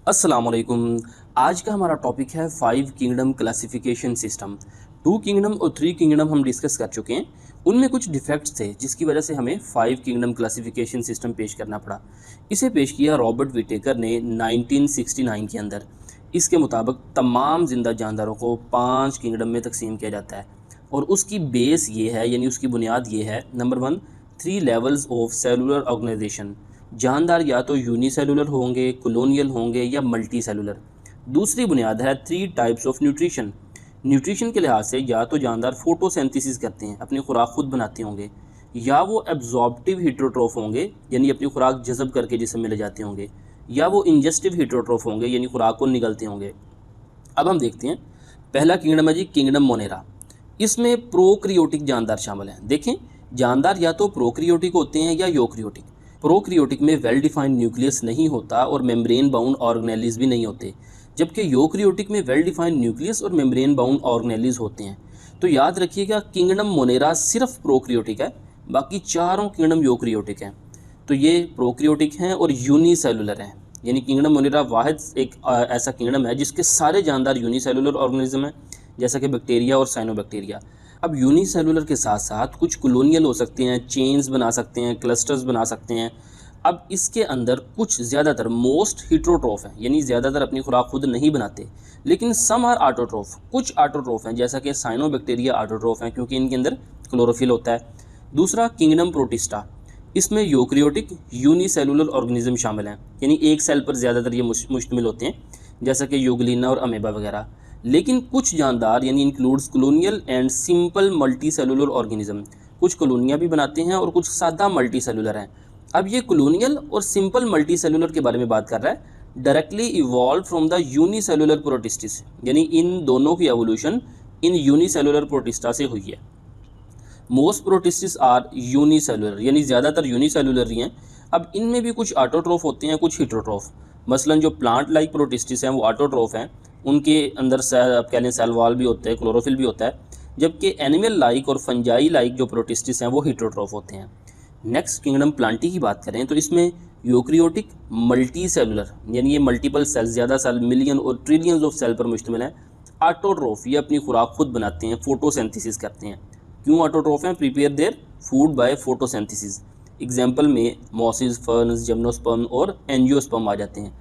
अस्सलामुअलैकुम। आज का हमारा टॉपिक है 5 किंगडम क्लासिफिकेशन सिस्टम। 2 किंगडम और 3 किंगडम हम डिस्कस कर चुके हैं। उनमें कुछ डिफेक्ट्स थे जिसकी वजह से हमें 5 किंगडम क्लासिफिकेशन सिस्टम पेश करना पड़ा। इसे पेश किया रॉबर्ट विटेकर ने 1969 के अंदर। इसके मुताबिक तमाम जिंदा जानदारों को 5 किंगडम में तकसीम किया जाता है और उसकी बेस ये है, यानी उसकी बुनियाद ये है। Number 1, 3 levels of cellular organization. जानदार या तो यूनिसेलुलर होंगे, कॉलोनियल होंगे या मल्टी सेलुलर। दूसरी बुनियाद है 3 टाइप्स ऑफ न्यूट्रिशन। न्यूट्रिशन के लिहाज से या तो जानदार फोटोसिंथेसिस करते हैं, अपनी खुराक खुद बनाते होंगे, या वो एब्जॉर्प्टिव हीटरोट्रोफ होंगे, यानी अपनी खुराक जज़ब करके जिस्म में ले जाते होंगे, या वो इंजेस्टिव हीटरोट्रोफ होंगे, यानी खुराक को निगलते होंगे। अब हम देखते हैं, पहला किंगडम है जी किंगडम मोनेरा। इसमें प्रोक्रियोटिक जानदार शामिल हैं। देखें, जानदार या तो प्रोक्रियोटिक होते हैं या यूक्रियोटिक। प्रोक्रियोटिक में वेल डिफाइंड न्यूक्लियस नहीं होता और मेम्ब्रेन बाउंड ऑर्गेनेलिज भी नहीं होते, जबकि यूक्रियोटिक में वेल डिफाइंड न्यूक्लियस और मेम्ब्रेन बाउंड ऑर्गेनेलिज होते हैं। तो याद रखिएगा, किंगडम मोनेरा सिर्फ प्रोक्रियोटिक है, बाकी चारों किंगडम यूक्रियोटिक हैं। तो ये प्रोक्रियोटिक हैं और यूनिसेलुलर हैं, यानी किंगडम मोनेरा वाहिद एक ऐसा किंगडम है जिसके सारे जानदार यूनिसेलुलर ऑर्गेनिज्म हैं, जैसा कि बैक्टीरिया और साइनोबैक्टीरिया। अब यूनिसेलुलर के साथ साथ कुछ कॉलोनियल हो सकते हैं, चेन्स बना सकते हैं, क्लस्टर्स बना सकते हैं। अब इसके अंदर कुछ ज़्यादातर मोस्ट हीटरोट्रोफ हैं, यानी ज़्यादातर अपनी खुराक खुद नहीं बनाते, लेकिन सम आर ऑटोट्रोफ। कुछ ऑटोट्रोफ हैं, जैसा कि साइनोबैक्टीरिया ऑटोट्रोफ हैं क्योंकि इनके अंदर क्लोरोफिल होता है। दूसरा किंगडम प्रोटिस्टा। इसमें यूक्रियोटिक यूनिसेलुलर ऑर्गेनिज्म शामिल हैं, यानी एक सेल पर ज़्यादातर ये मुश्तमिल होते हैं, जैसा कि यूग्लिना और अमेबा वगैरह। लेकिन कुछ जानदार यानी includes colonial and simple multi cellular organism. कुछ कॉलोनियाँ भी बनाते हैं और कुछ सादा मल्टी सेलुलर हैं। अब ये कॉलोनियल और सिंपल मल्टी सेलुलर के बारे में बात कर रहा है। Directly evolve from the unicellular protists, यानी इन दोनों की एवोल्यूशन इन यूनिसेलुलर प्रोटिस्टा से हुई है। मोस्ट प्रोटिस्टिस आर यूनिसेलुलर, यानी ज़्यादातर यूनिसेलुलर ही हैं। अब इनमें भी कुछ ऑटोट्रोफ होते हैं, कुछ हीटरोट्रोफ। मसलन जो प्लांट लाइक प्रोटिस्टिस हैं वो ऑटोट्रोफ हैं, उनके अंदर आप कह लें सेल वॉल भी होता है, क्लोरोफिल भी होता है। जबकि एनिमल लाइक और फंजाई लाइक जो प्रोटिस्टिस हैं वो हीटरोट्रोफ होते हैं। नेक्स्ट किंगडम प्लांटी की बात करें तो इसमें यूक्रियोटिक मल्टी सेलुलर, यानी ये मल्टीपल सेल, ज़्यादा सेल, मिलियन और ट्रिलियंस ऑफ सेल पर मुश्तमिल है। ऑटोट्रोफ, ये अपनी खुराक खुद बनाते हैं, फोटोसिंथेसिस करते हैं। क्यों ऑटोट्रोफ हैं? Prepare their food by photosynthesis. Example में मॉसिस, फर्न्स, जिम्नोस्पर्म और एंजियोस्पर्म आ जाते हैं।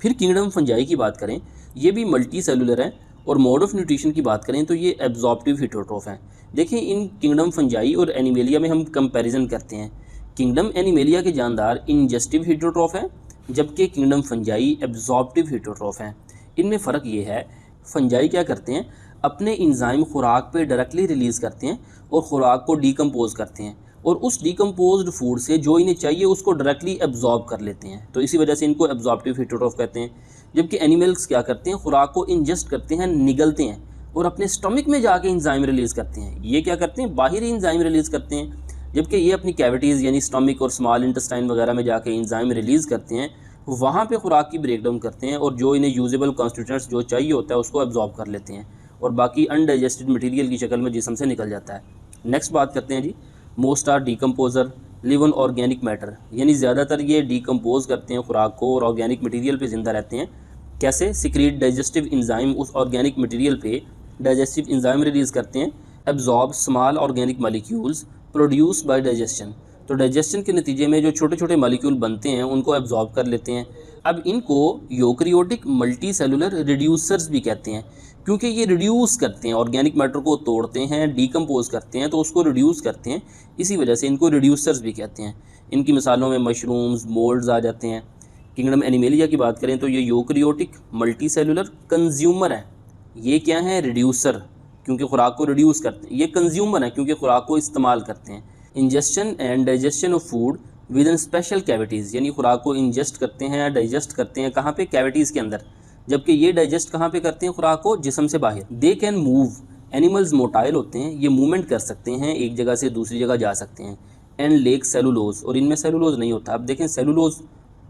फिर किंगडम फंजाई की बात करें, ये भी मल्टी सेलुलर हैं। और मोड ऑफ न्यूट्रिशन की बात करें तो ये एब्जॉर्प्टिव हीटरोट्रोफ हैं। देखिए, इन किंगडम फंजाई और एनिमेलिया में हम कंपैरिजन करते हैं। किंगडम एनिमेलिया के जानदार इंजेस्टिव हीटरोट्रोफ हैं, जबकि किंगडम फंजाई एब्जॉर्प्टिव हीटरोट्रोफ हैं। इनमें फ़र्क ये है, फंजाई क्या करते हैं, अपने इंजाइम खुराक पे डायरेक्टली रिलीज़ करते हैं और खुराक को डीकम्पोज करते हैं, और उस डीकम्पोज्ड फूड से जो इन्हें चाहिए उसको डायरेक्टली एब्जॉर्ब कर लेते हैं। तो इसी वजह से इनको एब्जॉर्प्टिव हीटरोट्रोफ कहते हैं। जबकि एनिमल्स क्या करते हैं, खुराक को इंजेस्ट करते हैं, निगलते हैं और अपने स्टमक में जाके इंजाइम रिलीज़ करते हैं। ये क्या करते हैं, बाहरी इंजाइम रिलीज़ करते हैं, जबकि ये अपनी कैविटीज़ यानी स्टमक और स्मॉल इंटेस्टाइन वगैरह में जाके इंजाइम रिलीज़ करते हैं, वहाँ पे खुराक की ब्रेकडाउन करते हैं और जो इन्हें यूजेबल कॉन्स्टिट्यूएंट्स जो चाहिए होता है उसको एब्जॉर्ब कर लेते हैं और बाकी अनडाइजेस्टेड मटेरियल की शक्ल में जिस्म से निकल जाता है। नेक्स्ट बात करते हैं जी, most are decomposer live on organic matter, यानी ज़्यादातर ये डीकम्पोज करते हैं खुराक को और ऑर्गेनिक मटेरियल पे ज़िंदा रहते हैं। कैसे? सिक्रीट डाइजेस्टिव इंजाइम, उस ऑर्गेनिक मटेरियल पे डाइजेस्टिव इंजाइम रिलीज़ करते हैं। Absorb small organic molecules produce by digestion, तो डाइजेशन के नतीजे में जो छोटे छोटे मॉलिक्यूल बनते हैं उनको एब्जॉर्ब कर लेते हैं। अब इनको यूक्रियोटिक मल्टी सेलुलर रिड्यूसर्स भी कहते हैं, क्योंकि ये रिड्यूस करते हैं, ऑर्गेनिक मैटर को तोड़ते हैं, डीकम्पोज करते हैं तो उसको रिड्यूस करते हैं, इसी वजह से इनको रिड्यूसर्स भी कहते हैं। इनकी मिसालों में मशरूम्स, मोल्ड्स आ जाते हैं। किंगडम एनिमेलिया की बात करें तो ये यूक्रियोटिक मल्टी सेलुलर कंज्यूमर है। ये क्या है? रिड्यूसर, क्योंकि खुराक को रिड्यूस करते हैं। ये कंज्यूमर है क्योंकि खुराक को इस्तेमाल करते हैं। Ingestion and digestion of food within special cavities, यानी खुराक को इंजेस्ट करते हैं, डाइजेस्ट करते हैं, कहाँ पे? कैविटीज़ के अंदर। जबकि ये डाइजेस्ट कहाँ पे करते हैं खुराक को? जिस्म से बाहर। They can move, animals motile होते हैं, ये मूवमेंट कर सकते हैं, एक जगह से दूसरी जगह जा सकते हैं। एंड लेक सेलुलोज, और इनमें सेलुलोज नहीं होता। अब देखें, सेलुलोज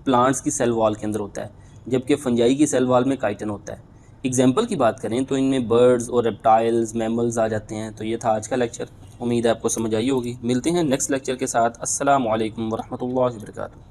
प्लांट्स की सेल वॉल के अंदर होता है, जबकि फंजाई की सेल वॉल में काइटिन होता है। एग्जाम्पल की बात करें तो इनमें बर्ड्स और रेप्टाइल्स, मैमल्स आ जाते हैं। तो ये था आज का लेक्चर, उम्मीद है आपको समझ आई होगी। मिलते हैं नेक्स्ट लेक्चर के साथ। अस्सलामु अलैकुम वरहमतुल्लाहि वबरकातुहू।